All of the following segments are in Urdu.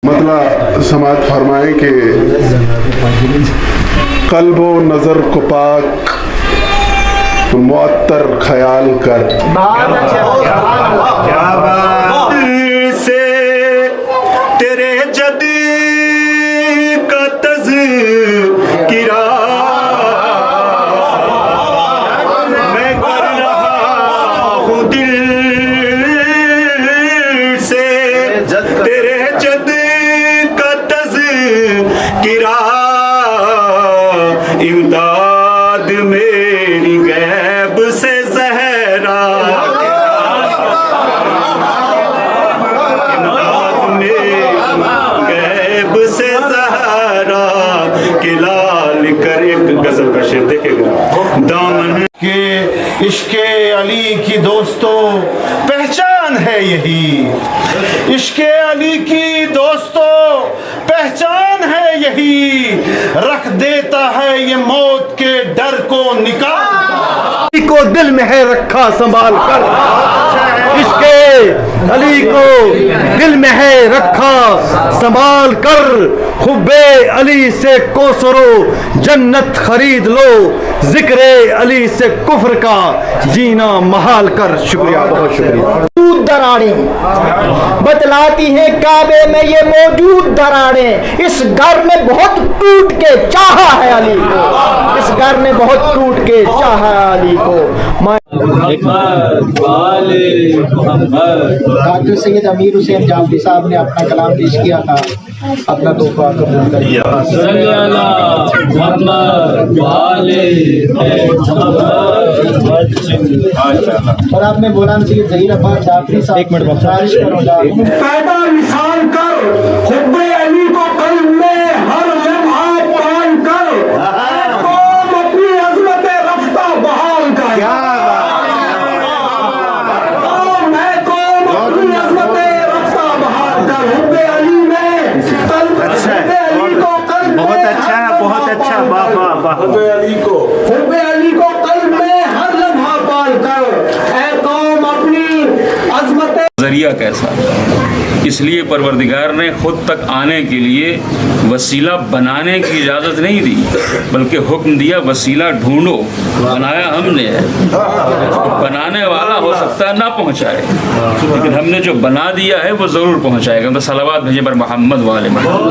مطلب سماعت فرمائیں کہ قلب و نظر کو پاک معطر خیال کر سے تیرے جد کا تذکرہ میں کر رہا ہوں دل سے تیرے جد کا تذکرہ امداد میری غیب سے زہرا امداد میری غیب سے زہرا کہ لال کر ایک غزل کا شعر دیکھے گا دامن کہ عشق علی کی دوستو پہچان ہے یہی، عشق علی کی دوستو پہچان ہے یہی، رکھ دیتا ہے یہ موت کے ڈر کو نکال کو دل میں ہے رکھا سنبھال کر، عشق علی کو دل میں ہے رکھا سنبھال کر، حب علی سے کوثرو جنت خرید لو، ذکر علی سے کفر کا جینا محال کر۔ شکریہ، بہت شکریہ۔ دراڑیں بتلاتی ہیں کعبے میں یہ موجود دراڑیں، اس گھر نے بہت ٹوٹ کے چاہا ہے علی کو، اس گھر نے بہت ٹوٹ کے چاہا ہے علی کو۔ ڈاکٹر سید امیر حسین جعفری صاحب نے اپنا کلام پیش کیا تھا، اپنا تحفہ قبول کریے۔ اور آپ نے مولانا سید ظہیر عباس جعفری صاحب ایک منٹ خواہش کروں گا، پیدا مثال کر حب علی کو قلب میں ہر لمحہ پال کر، اے قوم اپنی عظمت رفتہ بحال کر، اے قوم اپنی عظمت رفتہ بحال کر، حب علی میں قلب، حب علی کو قلب میں، بہت اچھا، بہت اچھا، حب علی کو قلب میں ہر لمحہ پال کر، اے قوم اپنی عظمت۔ ذریعہ کیسا؟ اس لیے پروردگار نے خود تک آنے کے لیے وسیلہ بنانے کی اجازت نہیں دی، بلکہ حکم دیا وسیلہ ڈھونڈو، بنایا ہم نے ہے، بنانے والا ہو سکتا ہے نہ پہنچائے، لیکن ہم نے جو بنا دیا ہے وہ ضرور پہنچائے گا۔ تو صلوات بھیجیں پر محمد والے محمد۔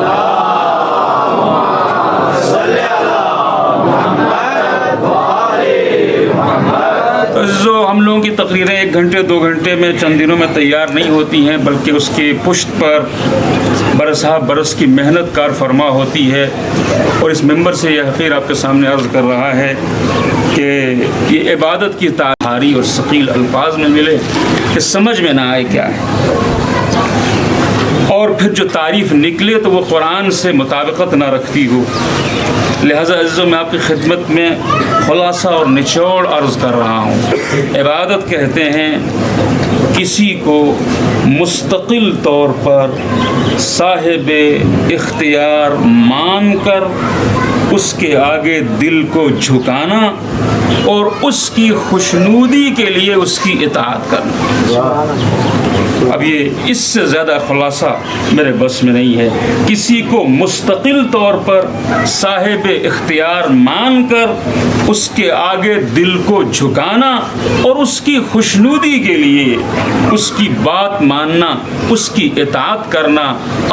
جو ہم لوگوں کی تقریریں 1 گھنٹے 2 گھنٹے میں چند دنوں میں تیار نہیں ہوتی ہیں، بلکہ اس کی پشت پر برسہ برس کی محنت کار فرما ہوتی ہے، اور اس ممبر سے یہ حقیر آپ کے سامنے عرض کر رہا ہے کہ یہ عبادت کی بھاری اور ثقیل الفاظ میں ملے کہ سمجھ میں نہ آئے کیا ہے، اور پھر جو تعریف نکلے تو وہ قرآن سے مطابقت نہ رکھتی ہو۔ لہذا عزیزوں میں آپ کی خدمت میں خلاصہ اور نچوڑ عرض کر رہا ہوں۔ عبادت کہتے ہیں کسی کو مستقل طور پر صاحب اختیار مان کر اس کے آگے دل کو جھکانا اور اس کی خوشنودی کے لیے اس کی اطاعت کرنا۔ اب یہ اس سے زیادہ خلاصہ میرے بس میں نہیں ہے۔ کسی کو مستقل طور پر صاحب اختیار مان کر اس کے آگے دل کو جھکانا اور اس کی خوشنودی کے لیے اس کی بات ماننا، اس کی اطاعت کرنا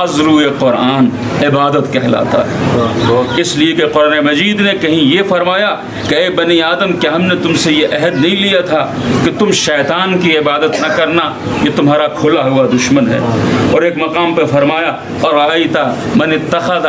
ازرو قرآن عبادت کہلاتا ہے۔ اس لیے کہ قرآن مجید نے کہیں یہ فرمایا کہ اے بنی آدم، کیا ہم نے تم سے یہ عہد نہیں لیا تھا کہ تم شیطان کی عبادت نہ کرنا، یہ تمہارا کھلا ہوا دشمن ہے۔ اور ایک مقام پہ فرمایا اور آئیتا من اتخذ